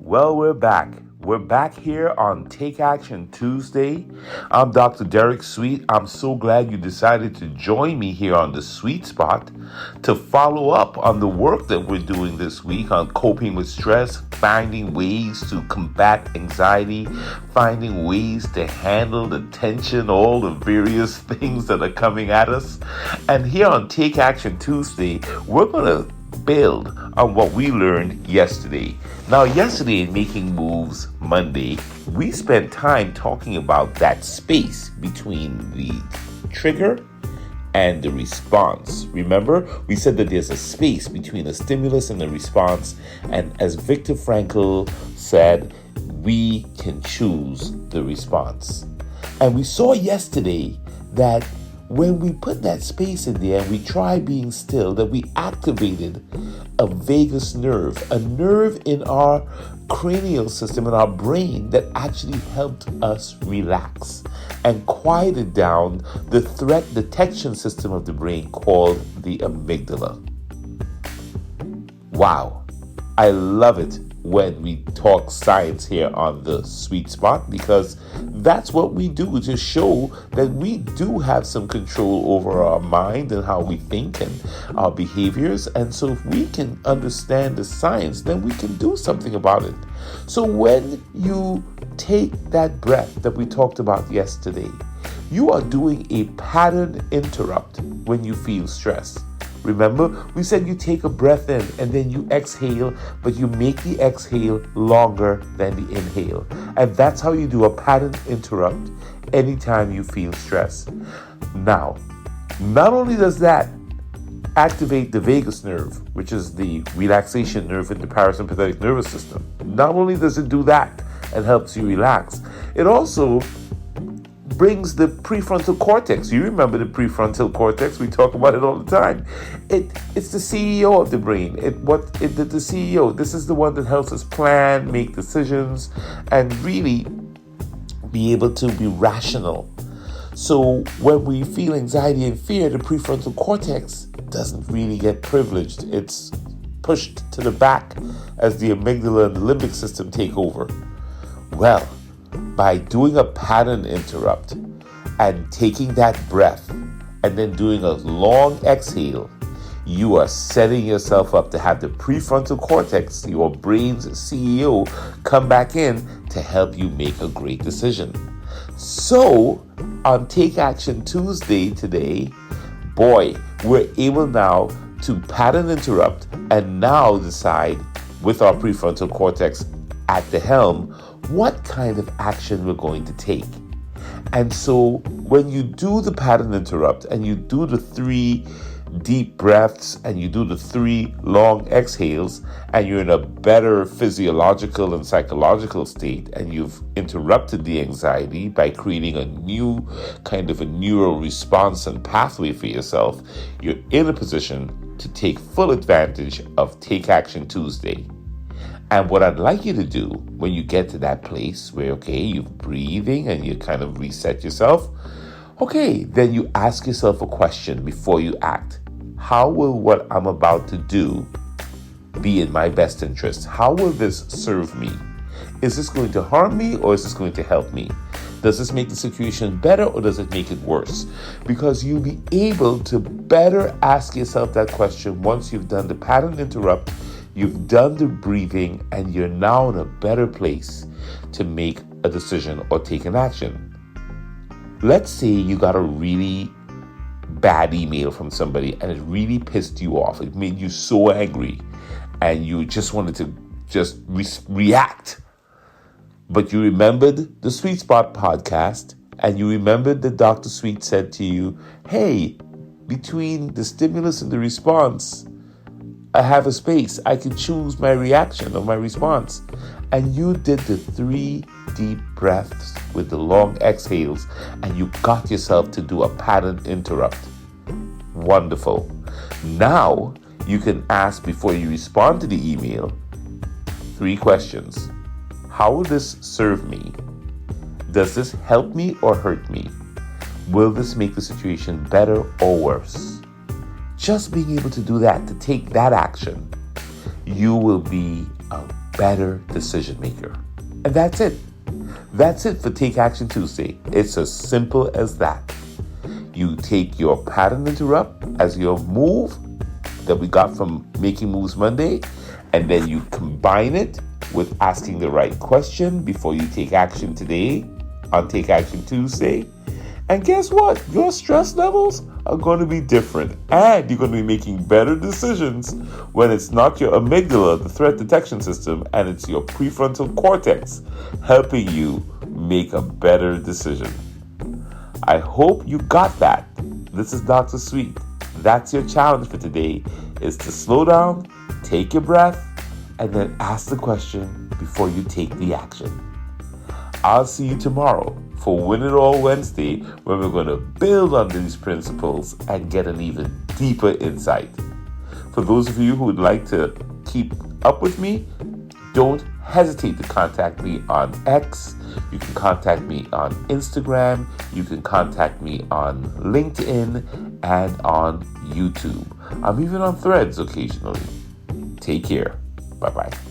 Well, we're back. We're back here on Take Action Tuesday. I'm Dr. Derek Sweet. I'm so glad you decided to join me here on the Sweet Spot to follow up on the work that we're doing this week on coping with stress, finding ways to combat anxiety, finding ways to handle the tension, all the various things that are coming at us. And here on Take Action Tuesday, we're going to build on what we learned yesterday. Now, yesterday in Making Moves Monday, we spent time talking about that space between the trigger and the response. Remember, we said that there's a space between the stimulus and the response. And as Viktor Frankl said, we can choose the response. And we saw yesterday that when we put that space in there and we try being still, that we activated a vagus nerve, a nerve in our cranial system, in our brain, that actually helped us relax and quieted down the threat detection system of the brain called the amygdala. Wow, I love it when we talk science here on the Sweet Spot, because that's what we do to show that we do have some control over our mind and how we think and our behaviors. And so if we can understand the science, then we can do something about it. So when you take that breath that we talked about yesterday, you are doing a pattern interrupt when you feel stress. Remember, we said you take a breath in and then you exhale, but you make the exhale longer than the inhale. And that's how you do a pattern interrupt anytime you feel stress. Now, not only does that activate the vagus nerve, which is the relaxation nerve in the parasympathetic nervous system, not only does it do that and helps you relax, it also brings the prefrontal cortex. You remember the prefrontal cortex? We talk about it all the time. It's the CEO of the brain. The CEO. This is the one that helps us plan, make decisions, and really be able to be rational. So when we feel anxiety and fear, the prefrontal cortex doesn't really get privileged. It's pushed to the back as the amygdala and the limbic system take over. Well, by doing a pattern interrupt and taking that breath and then doing a long exhale, you are setting yourself up to have the prefrontal cortex, your brain's CEO, come back in to help you make a great decision. So on Take Action Tuesday today, boy, we're able now to pattern interrupt and now decide with our prefrontal cortex at the helm what kind of action we're going to take. And so when you do the pattern interrupt and you do the 3 deep breaths and you do the 3 long exhales and you're in a better physiological and psychological state and you've interrupted the anxiety by creating a new kind of a neural response and pathway for yourself, you're in a position to take full advantage of Take Action Tuesday. And what I'd like you to do when you get to that place where, okay, you're breathing and you kind of reset yourself, okay, then you ask yourself a question before you act. How will what I'm about to do be in my best interest? How will this serve me? Is this going to harm me or is this going to help me? Does this make the situation better or does it make it worse? Because you'll be able to better ask yourself that question once you've done the pattern interrupt, you've done the breathing, and you're now in a better place to make a decision or take an action. Let's say you got a really bad email from somebody and it really pissed you off. It made you so angry and you just wanted to just react. But you remembered the Sweet Spot podcast and you remembered that Dr. Sweet said to you, hey, between the stimulus and the response, I have a space. I can choose my reaction or my response. And you did the 3 deep breaths with the long exhales and you got yourself to do a pattern interrupt. Wonderful. Now you can ask before you respond to the email 3 questions. How will this serve me? Does this help me or hurt me? Will this make the situation better or worse? Just being able to do that, to take that action, you will be a better decision maker. And that's it. That's it for Take Action Tuesday. It's as simple as that. You take your pattern interrupt as your move that we got from Making Moves Monday, and then you combine it with asking the right question before you take action today on Take Action Tuesday. And guess what? Your stress levels are going to be different, and you're going to be making better decisions when it's not your amygdala, the threat detection system, and it's your prefrontal cortex helping you make a better decision. I hope you got that. This is Dr. Sweet. That's your challenge for today, is to slow down, take your breath, and then ask the question before you take the action. I'll see you tomorrow for Win It All Wednesday, where we're going to build on these principles and get an even deeper insight. For those of you who would like to keep up with me, don't hesitate to contact me on X. You can contact me on Instagram. You can contact me on LinkedIn and on YouTube. I'm even on Threads occasionally. Take care. Bye-bye.